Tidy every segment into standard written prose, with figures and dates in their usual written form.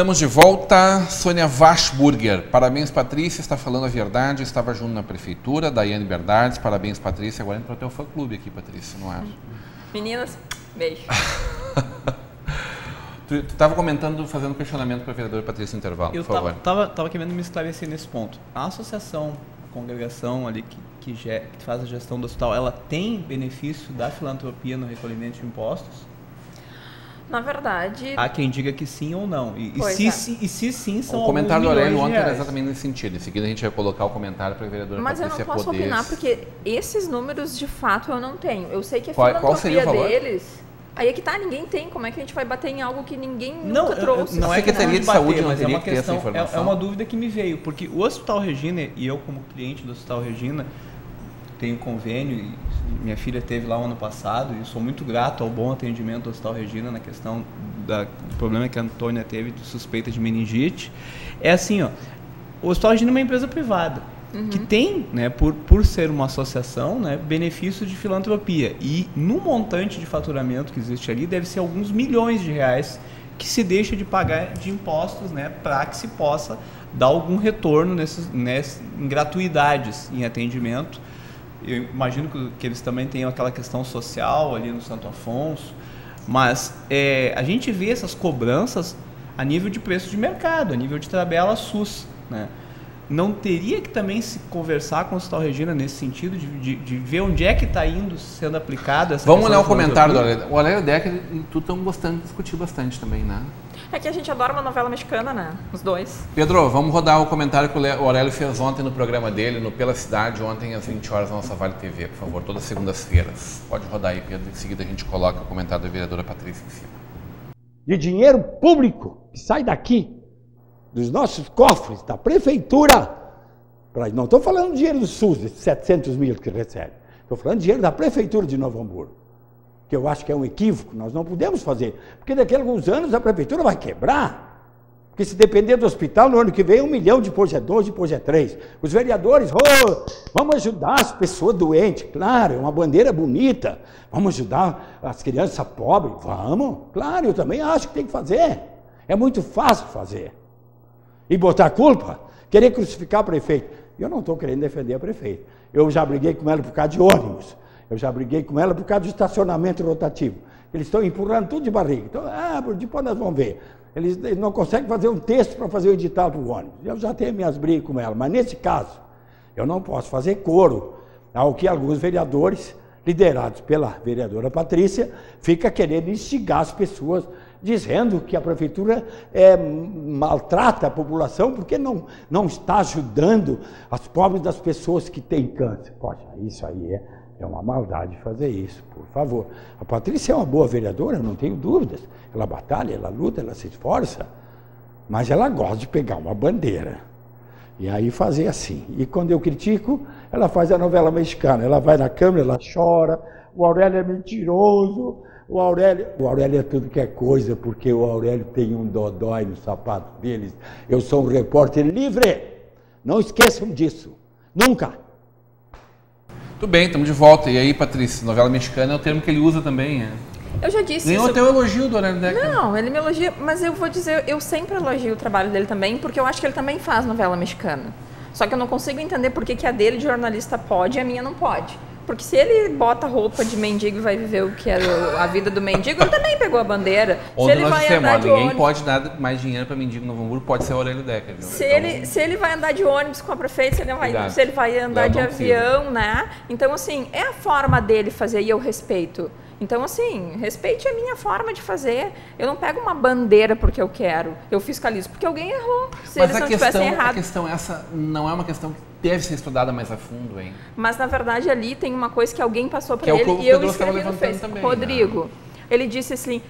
Estamos de volta. Sônia Washburger. Parabéns, Patrícia. Está falando a verdade. Estava junto na prefeitura. Daiane Bernardes. Parabéns, Patrícia. Agora entra para o teu fã-clube aqui, Patrícia, não é? Meninas, beijo. Tu estava comentando, fazendo questionamento para a vereadora Patrícia no intervalo, por favor. Eu estava querendo me esclarecer nesse ponto. A associação, a congregação ali que faz a gestão do hospital, ela tem benefício da filantropia no recolhimento de impostos? Na verdade... Há quem diga que sim ou não. E se sim, são o comentário do Aurélio ontem era reais. exatamente nesse sentido. Em seguida a gente vai colocar o comentário para a vereadora Mas Patrícia eu não posso poder... opinar, porque esses números, de fato, eu não tenho. Eu sei que a Qual seria o valor deles... Aí é que tá, ninguém tem. Como é que a gente vai bater em algo que ninguém nunca trouxe? Não A é Secretaria de bater, Saúde não mas teria é uma que ter essa questão, informação? é uma dúvida que me veio, porque o Hospital Regina, e eu como cliente do Hospital Regina, tenho convênio, e minha filha teve lá o ano passado, e sou muito grato ao bom atendimento do Hospital Regina na questão do problema que a Antônia teve de suspeita de meningite. É assim, ó, o Hospital Regina é uma empresa privada, que tem, né, por ser uma associação, né, benefícios de filantropia. E no montante de faturamento que existe ali, deve ser alguns milhões de reais que se deixa de pagar de impostos, né, para que se possa dar algum retorno em gratuidades em atendimento. Eu imagino que eles também tenham aquela questão social ali no Santo Afonso, mas a gente vê essas cobranças a nível de preço de mercado, a nível de tabela SUS, né? Não teria que também se conversar com o Hospital Regina nesse sentido, de ver onde é que está indo sendo aplicado essa Vamos olhar o comentário do Aurélio. O Aurélio Decker e tu estão gostando de discutir bastante também, né? É que a gente adora uma novela mexicana, né? Os dois. Pedro, vamos rodar o comentário que o Aurélio fez ontem no programa dele, no Pela Cidade, ontem às 20 horas na nossa Vale TV, por favor, todas as segundas-feiras. Pode rodar aí, Pedro, em seguida a gente coloca o comentário da vereadora Patrícia em cima. De dinheiro público que sai daqui, dos nossos cofres, da prefeitura, não estou falando dinheiro do SUS, esses 700 mil que recebe, estou falando dinheiro da prefeitura de Novo Hamburgo, que eu acho que é um equívoco, nós não podemos fazer, porque daqui a alguns anos a prefeitura vai quebrar, porque se depender do hospital, no ano que vem 1 milhão, depois é 2, depois é 3. Os vereadores, vamos ajudar as pessoas doentes, claro, é uma bandeira bonita, vamos ajudar as crianças pobres, vamos, claro, eu também acho que tem que fazer, é muito fácil fazer. E botar a culpa, querer crucificar o prefeito. Eu não estou querendo defender a prefeita. Eu já briguei com ela por causa de ônibus. Eu já briguei com ela por causa do estacionamento rotativo. Eles estão empurrando tudo de barriga. Então, depois nós vamos ver. Eles não conseguem fazer um texto para fazer o edital para o ônibus. Eu já tenho minhas brigas com ela. Mas nesse caso, eu não posso fazer coro ao que alguns vereadores, liderados pela vereadora Patrícia, ficam querendo instigar as pessoas, dizendo que a prefeitura maltrata a população porque não está ajudando as pobres das pessoas que têm câncer. Poxa, isso aí é uma maldade fazer isso, por favor. A Patrícia é uma boa vereadora, eu não tenho dúvidas. Ela batalha, ela luta, ela se esforça, mas ela gosta de pegar uma bandeira e aí fazer assim. E quando eu critico, ela faz a novela mexicana. Ela vai na câmera, ela chora, o Aurélio é mentiroso. O Aurélio é tudo que é coisa, porque o Aurélio tem um dodói no sapato deles. Eu sou um repórter livre. Não esqueçam disso. Nunca. Tudo bem, estamos de volta. E aí, Patrícia, novela mexicana é o termo que ele usa também, Eu já disse Ganhou isso. até o elogio do Aurélio Decker. Não, ele me elogia, mas eu vou dizer, eu sempre elogio o trabalho dele também, porque eu acho que ele também faz novela mexicana. Só que eu não consigo entender por que a dele de jornalista pode e a minha não pode. Porque se ele bota roupa de mendigo e vai viver o que é a vida do mendigo, ele também pegou a bandeira. Ontem se ele nós vai dissemos, andar de ninguém ônibus, pode dar mais dinheiro para mendigo no Novo Hamburgo, pode ser o Aurélio Decker. Viu? se ele vai andar de ônibus com a prefeita, se ele vai andar de avião, né? Então, assim, é a forma dele fazer e eu respeito. Então, assim, respeite a minha forma de fazer. Eu não pego uma bandeira porque eu quero. Eu fiscalizo porque alguém errou. Se Mas eles não tivessem errado. A questão essa não é uma questão que deve ser estudada mais a fundo, hein? Mas, na verdade, ali tem uma coisa que alguém passou para ele e eu escrevi no Facebook. Também, Rodrigo, né? Ele disse assim,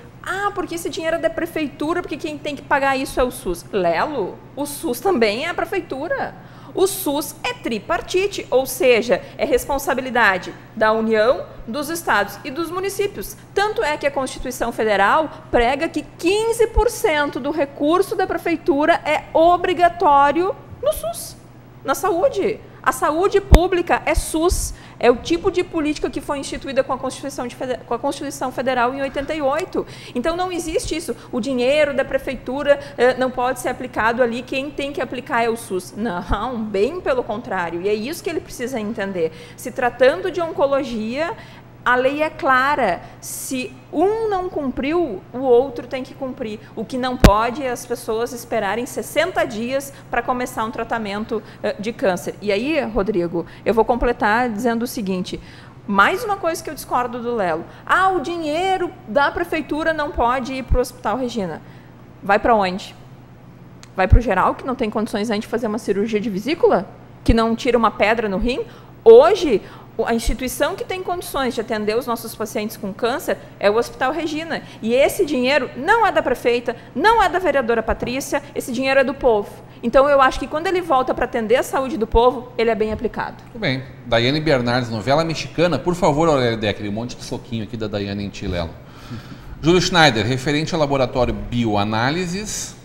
porque esse dinheiro é da prefeitura, porque quem tem que pagar isso é o SUS. Lelo, o SUS também é a prefeitura. O SUS é tripartite, ou seja, é responsabilidade da União, dos estados e dos municípios. Tanto é que a Constituição Federal prega que 15% do recurso da prefeitura é obrigatório no SUS, na saúde. A saúde pública é SUS, É o tipo de política que foi instituída com a Constituição Federal em 88. Então não existe isso. O dinheiro da prefeitura não pode ser aplicado ali, quem tem que aplicar é o SUS. Não, bem pelo contrário. E é isso que ele precisa entender. Se tratando de oncologia, a lei é clara. Se um não cumpriu, o outro tem que cumprir. O que não pode é as pessoas esperarem 60 dias para começar um tratamento de câncer. E aí, Rodrigo, eu vou completar dizendo o seguinte: mais uma coisa que eu discordo do Lelo. O dinheiro da prefeitura não pode ir para o Hospital Regina. Vai para onde? Vai para o geral, que não tem condições ainda de fazer uma cirurgia de vesícula? Que não tira uma pedra no rim? Hoje, a instituição que tem condições de atender os nossos pacientes com câncer é o Hospital Regina. E esse dinheiro não é da prefeita, não é da vereadora Patrícia, esse dinheiro é do povo. Então, eu acho que quando ele volta para atender a saúde do povo, ele é bem aplicado. Muito bem. Daiane Bernardes, novela mexicana. Por favor, Aurélio Decker, um monte de soquinho aqui da Daiane em Tilelo. Júlio Schneider, referente ao laboratório Bioanálises.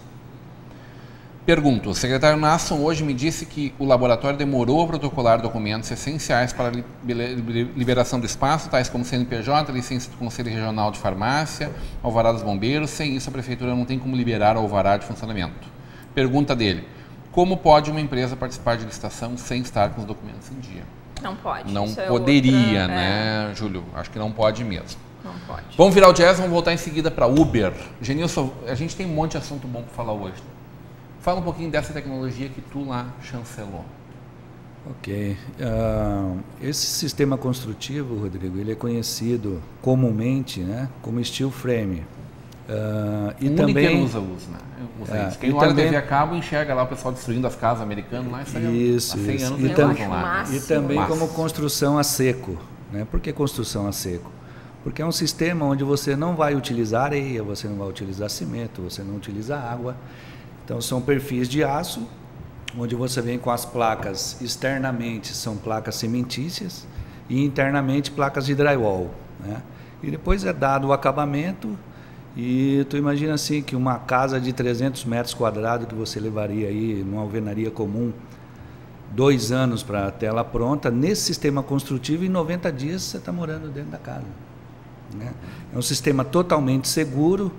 Pergunto, o secretário Nasson hoje me disse que o laboratório demorou a protocolar documentos essenciais para a liberação do espaço, tais como CNPJ, licença do Conselho Regional de Farmácia, alvará dos bombeiros. Sem isso, a prefeitura não tem como liberar o alvará de funcionamento. Pergunta dele, como pode uma empresa participar de licitação sem estar com os documentos em dia? Não pode. Não isso poderia, é outra, né, Júlio? Acho que não pode mesmo. Não pode. Vamos virar o jazz, vamos voltar em seguida para Uber. Genilson, a gente tem um monte de assunto bom para falar hoje. Fala um pouquinho dessa tecnologia que tu lá chancelou. Ok. Esse sistema construtivo, Rodrigo, ele é conhecido comumente, né, como steel frame. E o também usa, né? Usa quem olha também, TV a cabo enxerga lá o pessoal destruindo as casas americanas lá. Isso, há 100 anos e também como construção a seco. Né? Por que construção a seco? Porque é um sistema onde você não vai utilizar areia, você não vai utilizar cimento, você não utiliza água. Então, são perfis de aço, onde você vem com as placas externamente, são placas cimentícias, e internamente placas de drywall. Né? E depois é dado o acabamento, e tu imagina assim, que uma casa de 300 metros quadrados, que você levaria aí numa alvenaria comum, 2 anos para a tela pronta, nesse sistema construtivo, em 90 dias você está morando dentro da casa. Né? É um sistema totalmente seguro,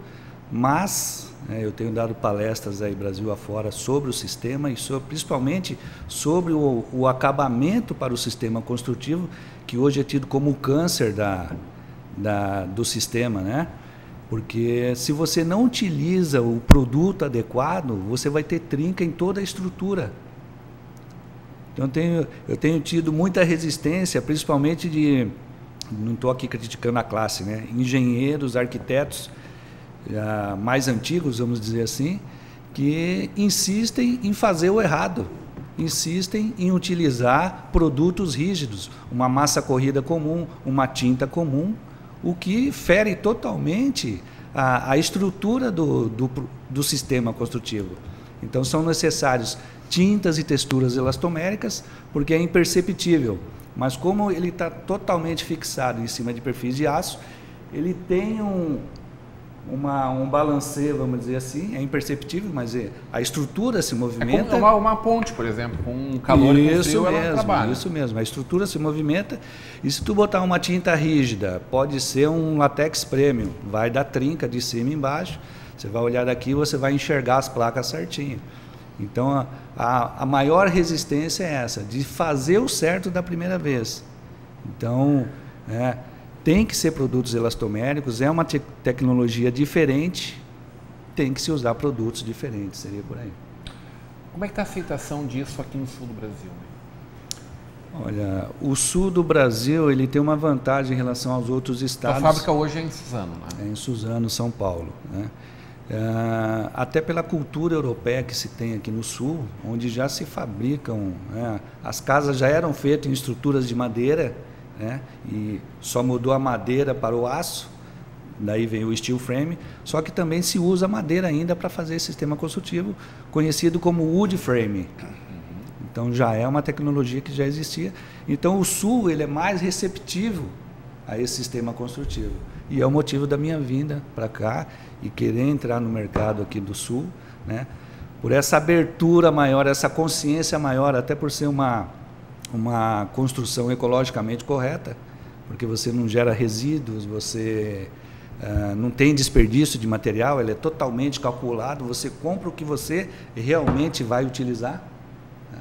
mas... eu tenho dado palestras aí Brasil afora sobre o sistema e principalmente sobre o acabamento para o sistema construtivo, que hoje é tido como o câncer do sistema, né? Porque se você não utiliza o produto adequado, você vai ter trinca em toda a estrutura. Então eu tenho tido muita resistência, principalmente não estou aqui criticando a classe, né? Engenheiros, arquitetos, mais antigos, vamos dizer assim, que insistem em fazer o errado, insistem em utilizar produtos rígidos, uma massa corrida comum, uma tinta comum, o que fere totalmente a estrutura do sistema construtivo. Então são necessários tintas e texturas elastoméricas, porque é imperceptível, mas como ele está totalmente fixado em cima de perfis de aço, ele tem um balanceio, vamos dizer assim, é imperceptível, mas a estrutura se movimenta. É como uma ponte, por exemplo, com um calor e com frio, ela trabalha. Isso mesmo, a estrutura se movimenta, e se tu botar uma tinta rígida, pode ser um latex premium, vai dar trinca de cima e embaixo, você vai olhar daqui e você vai enxergar as placas certinho. Então, a maior resistência é essa, de fazer o certo da primeira vez. Então, tem que ser produtos elastoméricos, é uma tecnologia diferente, tem que se usar produtos diferentes, seria por aí. Como é que está a aceitação disso aqui no sul do Brasil? Olha, o sul do Brasil ele tem uma vantagem em relação aos outros estados. A fábrica hoje é em Suzano, né? É em Suzano, São Paulo. Né? Até pela cultura europeia que se tem aqui no sul, onde já se fabricam, as casas já eram feitas em estruturas de madeira, né? E só mudou a madeira para o aço, daí vem o steel frame, só que também se usa madeira ainda para fazer esse sistema construtivo, conhecido como wood frame. Então já é uma tecnologia que já existia. Então o sul ele é mais receptivo a esse sistema construtivo. E é o motivo da minha vinda para cá e querer entrar no mercado aqui do sul, né? Por essa abertura maior, essa consciência maior, até por ser uma uma construção ecologicamente correta, porque você não gera resíduos, você não tem desperdício de material, ele é totalmente calculado, você compra o que você realmente vai utilizar. Né?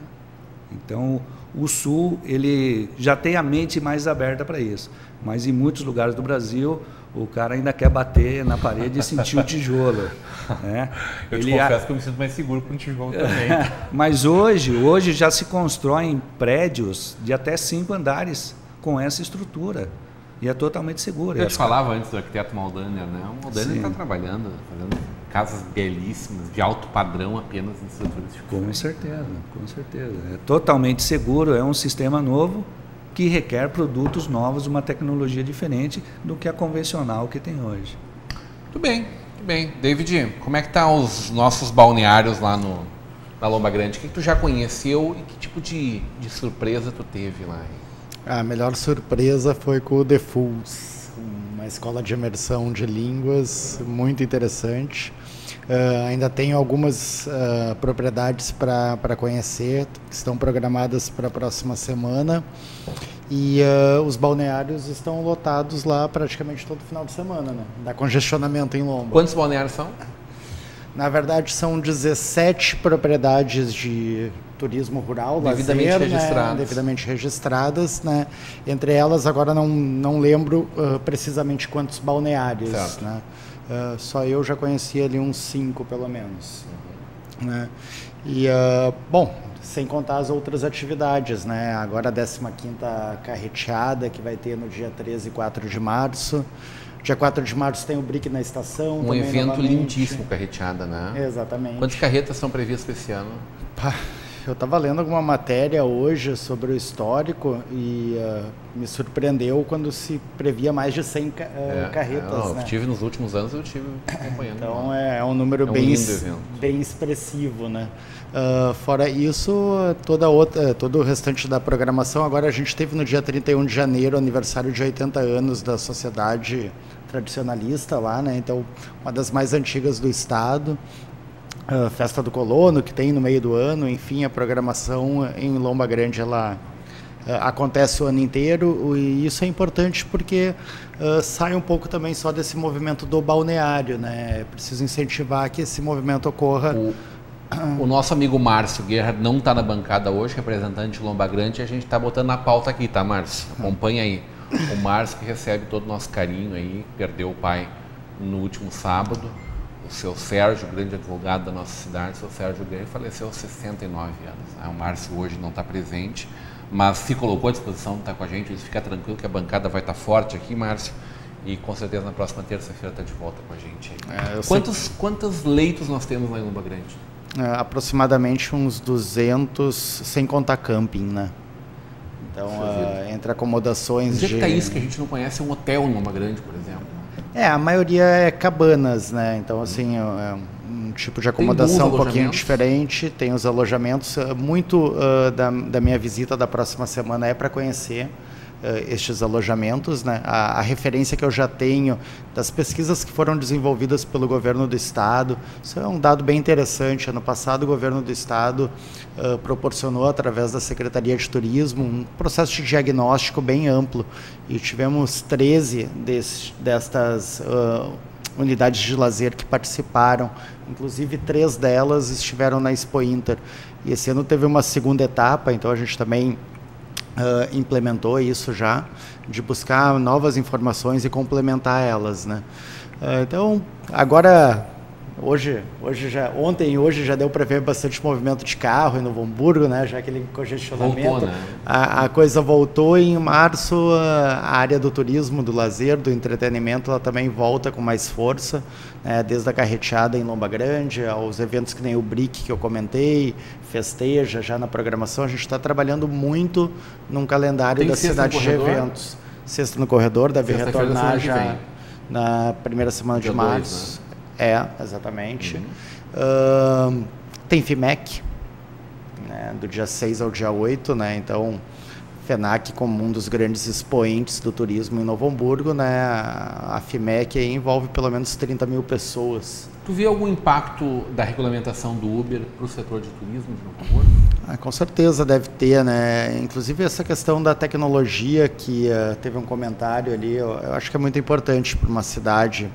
Então, o Sul ele já tem a mente mais aberta para isso, mas em muitos lugares do Brasil o cara ainda quer bater na parede e sentir o tijolo. Né? Eu te confesso que eu me sinto mais seguro com o tijolo também. Mas hoje já se constroem prédios de até 5 andares com essa estrutura. E é totalmente seguro. Eu te falava antes do arquiteto Maldaner, né? O Maldaner está trabalhando, fazendo casas belíssimas, de alto padrão apenas em estruturas de Com certeza, com certeza. É totalmente seguro, é um sistema novo que requer produtos novos, uma tecnologia diferente do que a convencional que tem hoje. Muito bem, muito bem. David, como é que tá os nossos balneários lá na Lomba Grande? O que tu já conheceu e que tipo de surpresa tu teve lá? A melhor surpresa foi com o The Fools, uma escola de imersão de línguas muito interessante. Ainda tenho algumas propriedades para conhecer, que estão programadas para a próxima semana. E os balneários estão lotados lá praticamente todo final de semana, né? Dá congestionamento em Lomba. Quantos balneários são? Na verdade, são 17 propriedades de turismo rural, devidamente lazer, registradas. Né? Devidamente registradas, né? Entre elas, agora não lembro precisamente quantos balneários, certo. Né? Só eu já conheci ali uns 5, pelo menos. Né? E, bom, sem contar as outras atividades, né? Agora a 15ª carreteada, que vai ter no dia 13 e 4 de março. Dia 4 de março tem o BRIC na estação. Um evento lindíssimo, carreteada, né? Exatamente. Quantas carretas são previstas esse ano? Eu estava lendo alguma matéria hoje sobre o histórico e me surpreendeu quando se previa mais de 100 carretas. Eu tive nos últimos anos, eu tive acompanhando. Então é um número bem expressivo, né? Fora isso, todo o restante da programação. Agora a gente teve no dia 31 de janeiro, aniversário de 80 anos da Sociedade Tradicionalista lá, né? Então, uma das mais antigas do estado. Festa do Colono, que tem no meio do ano, enfim, a programação em Lomba Grande ela acontece o ano inteiro, e isso é importante porque sai um pouco também só desse movimento do balneário, né? É preciso incentivar que esse movimento ocorra. O nosso amigo Márcio Guerra não está na bancada hoje, representante de Lomba Grande, e a gente está botando na pauta aqui, tá, Márcio? Acompanha aí. O Márcio que recebe todo o nosso carinho aí, perdeu o pai no último sábado. O seu Sérgio, grande advogado da nossa cidade, o seu Sérgio Guerra, faleceu aos 69 anos. O Márcio hoje não está presente, mas se colocou à disposição, está com a gente. Fica tranquilo que a bancada vai estar forte aqui, Márcio, e com certeza na próxima terça-feira está de volta com a gente. Quantos leitos nós temos lá em Lomba Grande? Aproximadamente uns 200, sem contar camping, né? Então, entre acomodações Onde é que está isso que a gente não conhece um hotel em Lomba Grande, por exemplo? A maioria é cabanas, né? Então, assim, é um tipo de acomodação um pouquinho diferente. Tem os alojamentos. Muito da minha visita da próxima semana é para conhecer estes alojamentos, né? A referência que eu já tenho das pesquisas que foram desenvolvidas pelo governo do estado, isso é um dado bem interessante. Ano passado o governo do estado proporcionou, através da Secretaria de Turismo, um processo de diagnóstico bem amplo, e tivemos 13 destas unidades de lazer que participaram, inclusive 3 delas estiveram na Expo Inter, e esse ano teve uma segunda etapa, então a gente também implementou isso já, de buscar novas informações e complementar elas, né? Então, agora, ontem e hoje já deu para ver bastante movimento de carro em Novo Hamburgo, né? Já aquele congestionamento. Voltou, né? A coisa voltou, e em março a área do turismo, do lazer, do entretenimento, ela também volta com mais força, né? Desde a carreteada em Lomba Grande, aos eventos que nem o BRIC que eu comentei, Festeja já na programação. A gente está trabalhando muito num calendário da cidade de eventos. Sexta no Corredor, deve retornar já na primeira semana de março. 2, né? Exatamente. Tem FIMEC, né, do dia 6 ao dia 8, né? Então, FENAC como um dos grandes expoentes do turismo em Novo Hamburgo, né? A FIMEC aí envolve pelo menos 30 mil pessoas. Tu vê algum impacto da regulamentação do Uber para o setor de turismo de Novo Hamburgo? Com certeza deve ter, né? Inclusive essa questão da tecnologia que teve um comentário ali, eu acho que é muito importante para uma cidade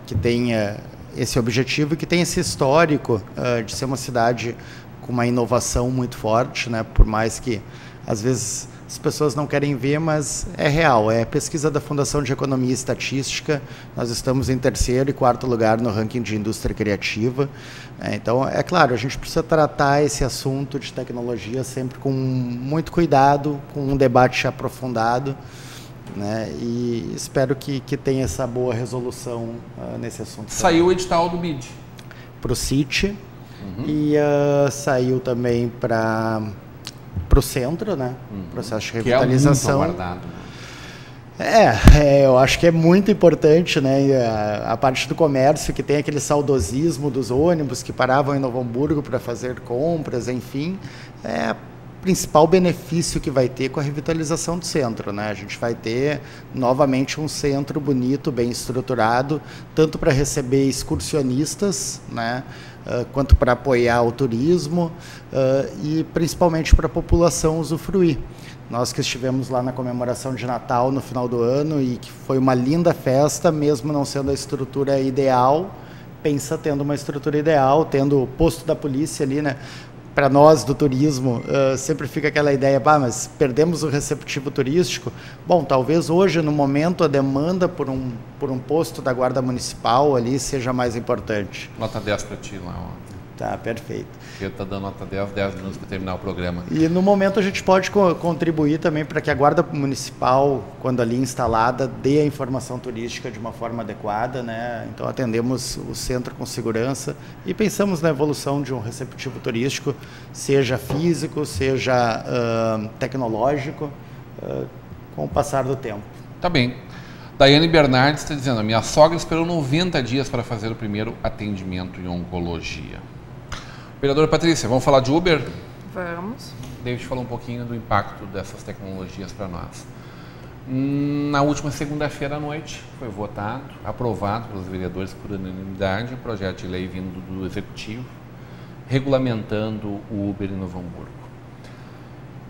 que tenha esse objetivo e que tem esse histórico de ser uma cidade com uma inovação muito forte, né? Por mais que às vezes as pessoas não querem ver, mas é real. É pesquisa da Fundação de Economia e Estatística. Nós estamos em 3º e 4º lugar no ranking de indústria criativa. Então, é claro, a gente precisa tratar esse assunto de tecnologia sempre com muito cuidado, com um debate aprofundado, né? E espero que tenha essa boa resolução nesse assunto. Saiu o edital do BID. Para o CIT e saiu também para o centro, né? Processo de revitalização. Que é muito aguardado. Eu acho que é muito importante, né? A parte do comércio, que tem aquele saudosismo dos ônibus que paravam em Novo Hamburgo para fazer compras, enfim, é o principal benefício que vai ter com a revitalização do centro, né? A gente vai ter novamente um centro bonito, bem estruturado, tanto para receber excursionistas, né? Quanto para apoiar o turismo e principalmente para a população usufruir. Nós que estivemos lá na comemoração de Natal no final do ano e que foi uma linda festa, mesmo não sendo a estrutura ideal, pensa tendo uma estrutura ideal, tendo o posto da polícia ali, né? Para nós do turismo, sempre fica aquela ideia, mas perdemos o receptivo turístico. Bom, talvez hoje, no momento, a demanda por um posto da Guarda Municipal ali seja mais importante. Nota 10 para ti lá. Ó. Tá, perfeito. Eu estou dando nota 10 minutos para terminar o programa. E no momento a gente pode contribuir também para que a Guarda Municipal, quando ali instalada, dê a informação turística de uma forma adequada, né? Então atendemos o centro com segurança e pensamos na evolução de um receptivo turístico, seja físico, seja tecnológico, com o passar do tempo. Tá bem. Daiane Bernardes está dizendo, a minha sogra esperou 90 dias para fazer o primeiro atendimento em oncologia. Vereadora Patrícia, vamos falar de Uber? Vamos. David falou um pouquinho do impacto dessas tecnologias para nós. Na última segunda-feira à noite, foi votado, aprovado pelos vereadores por unanimidade, um projeto de lei vindo do Executivo, regulamentando o Uber em Novo Hamburgo.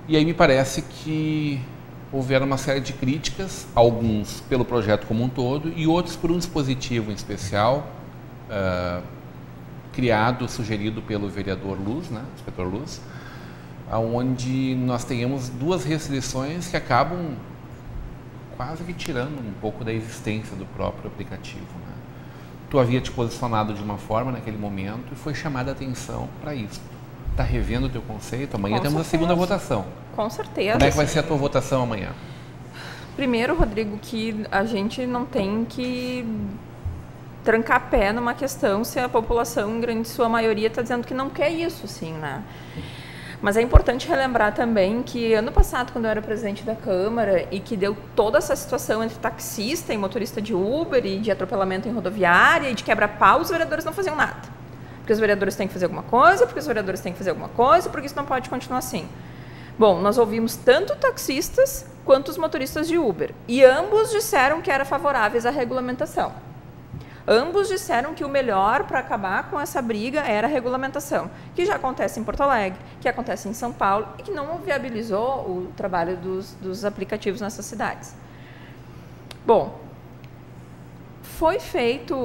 E aí me parece que houveram uma série de críticas, alguns pelo projeto como um todo e outros por um dispositivo em especial, criado, sugerido pelo vereador Luz, né, inspetor Luz, onde nós tenhamos duas restrições que acabam quase que tirando um pouco da existência do próprio aplicativo. Né? Tu havia te posicionado de uma forma naquele momento e foi chamada a atenção para isso. Está revendo o teu conceito? Amanhã temos a segunda votação. Com certeza. Como é que vai ser a tua votação amanhã? Primeiro, Rodrigo, que a gente não tem que trancar pé numa questão se a população, em grande sua maioria, está dizendo que não quer isso, sim, né? Mas é importante relembrar também que ano passado, quando eu era presidente da Câmara e que deu toda essa situação entre taxista e motorista de Uber e de atropelamento em rodoviária e de quebra-pau, os vereadores não faziam nada. Porque os vereadores têm que fazer alguma coisa, porque os vereadores têm que fazer alguma coisa, porque isso não pode continuar assim. Bom, nós ouvimos tanto taxistas quanto os motoristas de Uber e ambos disseram que eram favoráveis à regulamentação. Ambos disseram que o melhor para acabar com essa briga era a regulamentação, que já acontece em Porto Alegre, que acontece em São Paulo e que não viabilizou o trabalho dos aplicativos nessas cidades. Bom, foi feito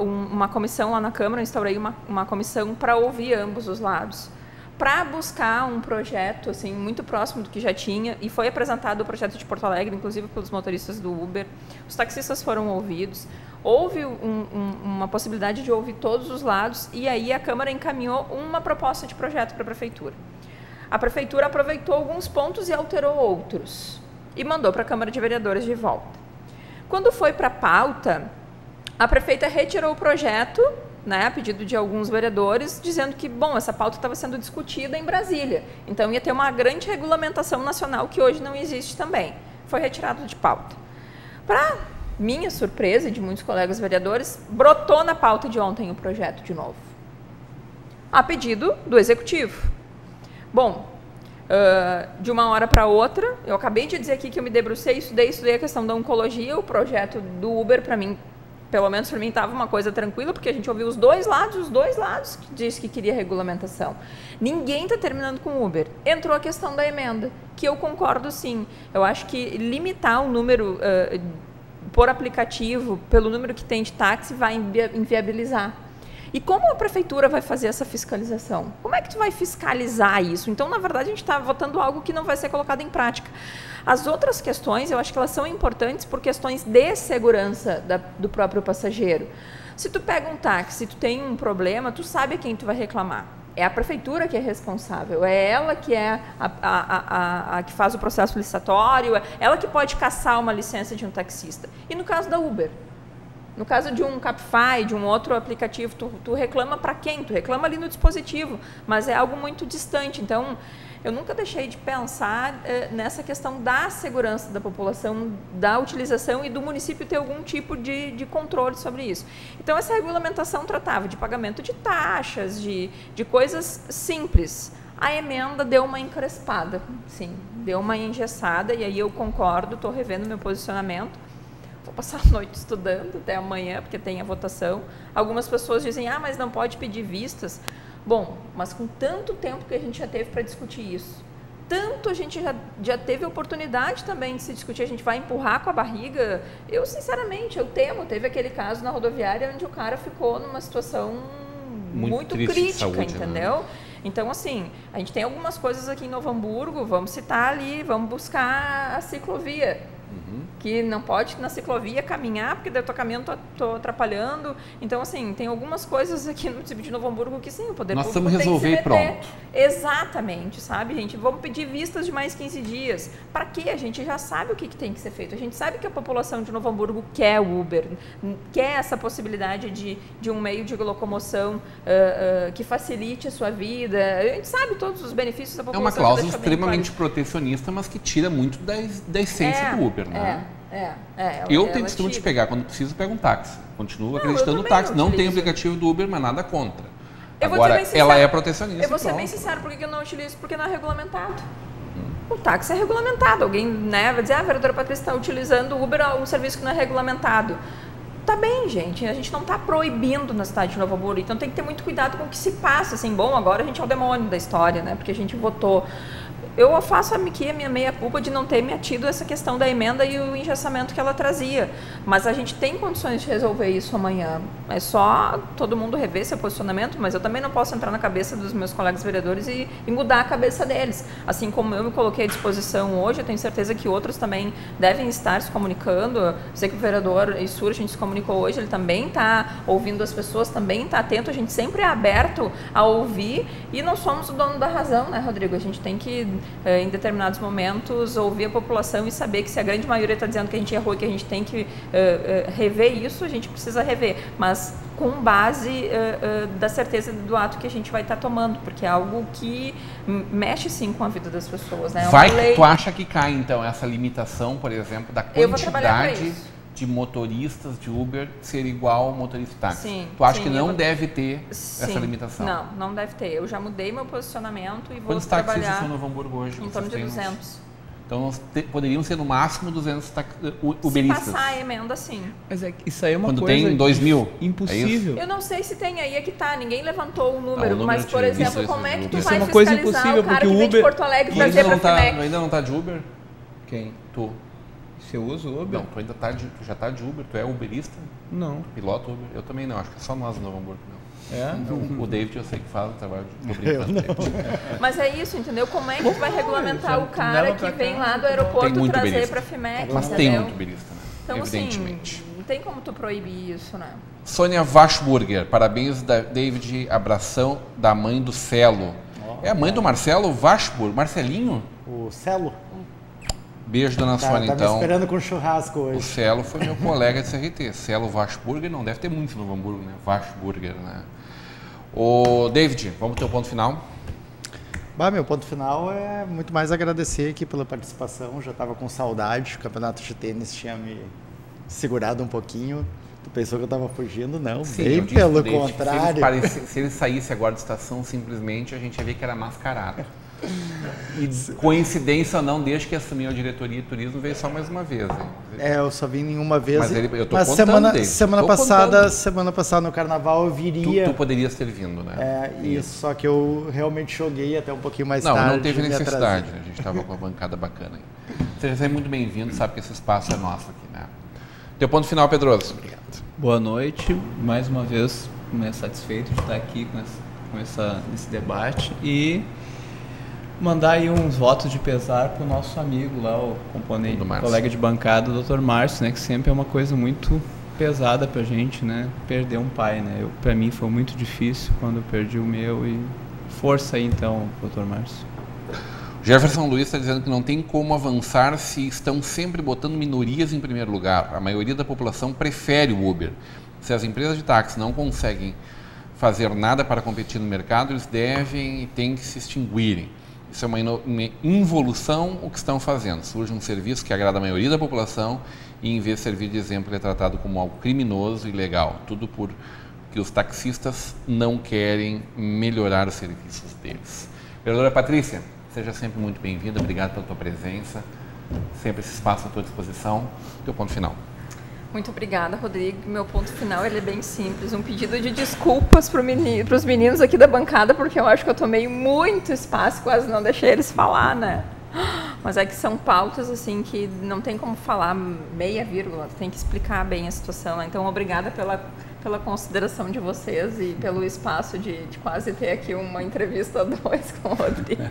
uma comissão lá na Câmara, eu instaurei uma comissão para ouvir ambos os lados, para buscar um projeto assim, muito próximo do que já tinha, e foi apresentado o projeto de Porto Alegre, inclusive pelos motoristas do Uber. Os taxistas foram ouvidos, houve uma possibilidade de ouvir todos os lados, e aí a Câmara encaminhou uma proposta de projeto para a Prefeitura. A Prefeitura aproveitou alguns pontos e alterou outros, e mandou para a Câmara de Vereadores de volta. Quando foi para a pauta, a prefeita retirou o projeto, né, a pedido de alguns vereadores, dizendo que, bom, essa pauta estava sendo discutida em Brasília, então ia ter uma grande regulamentação nacional que hoje não existe também. Foi retirado de pauta. Para minha surpresa e de muitos colegas vereadores, brotou na pauta de ontem o projeto de novo, a pedido do Executivo. Bom, de uma hora para outra, eu acabei de dizer aqui que eu me debrucei, estudei a questão da oncologia, o projeto do Uber, para mim, Pelo menos para mim estava uma coisa tranquila, porque a gente ouviu os dois lados que disse que queria regulamentação. Ninguém está terminando com o Uber. Entrou a questão da emenda, que eu concordo sim. Eu acho que limitar o número por aplicativo, pelo número que tem de táxi, vai inviabilizar. E como a prefeitura vai fazer essa fiscalização? Como é que tu vai fiscalizar isso? Então, na verdade, a gente está votando algo que não vai ser colocado em prática. As outras questões, eu acho que elas são importantes por questões de segurança do próprio passageiro. Se tu pega um táxi, tu tem um problema, tu sabe a quem tu vai reclamar. É a prefeitura que é responsável, é ela que é a que faz o processo licitatório, é ela que pode cassar uma licença de um taxista. E no caso da Uber? No caso de um Cabify, de um outro aplicativo, tu reclama para quem? Tu reclama ali no dispositivo, mas é algo muito distante. Então, eu nunca deixei de pensar nessa questão da segurança da população, da utilização e do município ter algum tipo de controle sobre isso. Então, essa regulamentação tratava de pagamento de taxas, de coisas simples. A emenda deu uma encrespada, sim, deu uma engessada, e aí eu concordo, estou revendo meu posicionamento. Vou passar a noite estudando até amanhã, porque tem a votação. Algumas pessoas dizem, mas não pode pedir vistas. Bom, mas com tanto tempo que a gente já teve para discutir isso, tanto a gente já teve a oportunidade também de se discutir, a gente vai empurrar com a barriga. Eu, sinceramente, eu temo. Teve aquele caso na rodoviária onde o cara ficou numa situação muito crítica, saúde, entendeu? Né? Então, assim, a gente tem algumas coisas aqui em Novo Hamburgo, vamos citar ali, vamos buscar a ciclovia. Que não pode na ciclovia caminhar, porque daí eu estou caminhando, estou atrapalhando. Então, assim, tem algumas coisas aqui no município de Novo Hamburgo que sim, o poder nós público tem que resolver e pronto. Exatamente, sabe, gente? Vamos pedir vistas de mais 15 dias. Para quê? A gente já sabe o que tem que ser feito. A gente sabe que a população de Novo Hamburgo quer o Uber, quer essa possibilidade de um meio de locomoção que facilite a sua vida. A gente sabe todos os benefícios da população. É uma cláusula extremamente protecionista, mas que tira muito da essência do Uber, né? Eu tenho costume de pegar, quando preciso, pego um táxi. Continuo acreditando no táxi. Não tem aplicativo do Uber, mas nada contra. Agora, ela é protecionista. Eu vou ser bem sincero, por que eu não utilizo? Porque não é regulamentado. O táxi é regulamentado. Alguém, né, vai dizer, a vereadora Patrícia está utilizando o Uber, um serviço que não é regulamentado. Tá bem, gente. A gente não está proibindo na cidade de Novo Hamburgo, então tem que ter muito cuidado com o que se passa. Assim, bom, agora a gente é o demônio da história, né? Porque a gente votou. Eu faço aqui a minha meia-culpa de não ter me atido essa questão da emenda e o engessamento que ela trazia. Mas a gente tem condições de resolver isso amanhã. É só todo mundo rever seu posicionamento, mas eu também não posso entrar na cabeça dos meus colegas vereadores e mudar a cabeça deles. Assim como eu me coloquei à disposição hoje, eu tenho certeza que outros também devem estar se comunicando. Eu sei que o vereador Issur, a gente se comunicou hoje, ele também está ouvindo as pessoas, também está atento. A gente sempre é aberto a ouvir e não somos o dono da razão, né, Rodrigo? A gente tem que em determinados momentos ouvir a população e saber que se a grande maioria está dizendo que a gente errou e que a gente tem que rever isso, a gente precisa rever, mas com base da certeza do ato que a gente vai estar tomando, porque é algo que mexe sim com a vida das pessoas, né? Tu acha que cai então essa limitação, por exemplo, da quantidade de motoristas de Uber ser igual ao motorista de táxi? Sim, tu acha que não deve ter essa limitação? Não deve ter. Eu já mudei meu posicionamento e vou Quantos trabalhar... Quantos táxis são no Novo Hamburgo hoje? Em torno de 200. Então, poderiam ser no máximo 200 uberistas. Se passar a emenda, sim. Mas isso aí é uma coisa... Quando tem 2.000? Impossível. Eu não sei se tem aí, é que tá. Ninguém levantou o número, mas, por exemplo, como é que tu vai fiscalizar o cara que vem de Porto Alegre trazer pra FIMEC? Ainda não tá de Uber? Quem? Tu. Se eu uso Uber? Não, tu ainda já tá de Uber, tu é uberista? Não. Tu pilota Uber? Eu também não, acho que é só nós no Novo Hamburgo, não. O David eu sei que faz o trabalho de Mas é isso, entendeu? Como é que tu vai regulamentar o cara que vem lá do aeroporto trazer para a FIMEC? Mas entendeu? tem muito uberista, né? Então, evidentemente. Assim, não tem como tu proibir isso, né? Sônia Washburger, parabéns, David, abração da mãe do Celo. É a mãe do Marcelo Washburger, Marcelinho? O Celo. Beijo, dona Sônia, então. Tá me esperando com churrasco hoje. O Celo foi meu colega de CRT. Celo Washburger, não deve ter muito no Novo Hamburgo, né? Washburger, né? Ô, David, vamos ter o ponto final? Meu ponto final é muito mais agradecer aqui pela participação. Já estava com saudade, o campeonato de tênis tinha me segurado um pouquinho. Tu pensou que eu estava fugindo? Não, sim, bem pelo contrário. Se ele saísse agora da estação, simplesmente a gente ia ver que era mascarado. E coincidência ou não, desde que assumiu a diretoria de turismo, veio só mais uma vez. Hein? Eu só vim nenhuma vez. Mas eu tô mas contando semana passada no carnaval eu viria. Tu poderias ter vindo, né? Só que eu realmente joguei até um pouquinho mais tarde. Não teve necessidade. A gente estava com uma bancada bacana aí. Seja sempre muito bem-vindo, sabe que esse espaço é nosso aqui, né? Teu ponto final, Pedroso. Obrigado. Boa noite. Mais uma vez, satisfeito de estar aqui nesse debate e mandar aí uns votos de pesar para o nosso amigo lá, o colega de bancada, o Dr. Márcio, né, que sempre é uma coisa muito pesada para a gente, né, perder um pai, né, para mim foi muito difícil quando eu perdi o meu e força aí então, Dr. Márcio. Jefferson Luiz está dizendo que não tem como avançar se estão sempre botando minorias em primeiro lugar. A maioria da população prefere o Uber. Se as empresas de táxi não conseguem fazer nada para competir no mercado, eles devem e têm que se extinguirem. Isso é uma involução o que estão fazendo. Surge um serviço que agrada a maioria da população e, em vez de servir de exemplo, é tratado como algo criminoso e ilegal. Tudo porque os taxistas não querem melhorar os serviços deles. Vereadora Patrícia, seja sempre muito bem-vinda. Obrigado pela tua presença. Sempre esse espaço à tua disposição. Teu ponto final. Muito obrigada, Rodrigo. Meu ponto final ele é bem simples. Um pedido de desculpas para os meninos aqui da bancada, porque eu acho que eu tomei muito espaço, quase não deixei eles falar, né? Mas é que são pautas assim que não tem como falar meia vírgula, tem que explicar bem a situação. Então, obrigada pela consideração de vocês e pelo espaço de quase ter aqui uma entrevista a dois com o Rodrigo.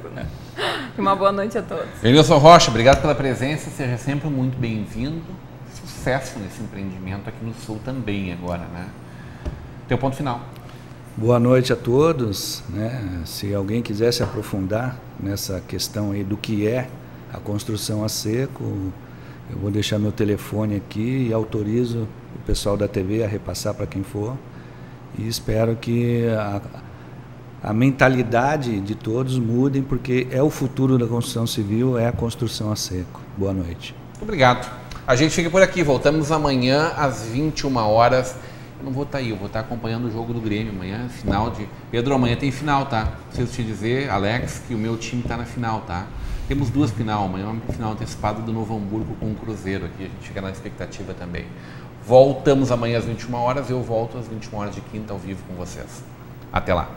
E uma boa noite a todos. Enilson Rocha, obrigado pela presença. Seja sempre muito bem-vindo. Sucesso nesse empreendimento aqui no Sul também agora, né? Teu ponto final. Boa noite a todos, né? Se alguém quiser se aprofundar nessa questão aí do que é a construção a seco, eu vou deixar meu telefone aqui e autorizo o pessoal da TV a repassar para quem for e espero que a mentalidade de todos mudem, porque é o futuro da construção civil, é a construção a seco. Boa noite. Obrigado. A gente fica por aqui, voltamos amanhã às 21 horas. Eu não vou estar aí, eu vou estar acompanhando o jogo do Grêmio amanhã, final de... Pedro, amanhã tem final, tá? Preciso te dizer, Alex, que o meu time está na final, tá? Temos duas final, amanhã uma final antecipada do Novo Hamburgo com o Cruzeiro aqui, a gente fica na expectativa também. Voltamos amanhã às 21 horas, eu volto às 21 horas de quinta ao vivo com vocês. Até lá.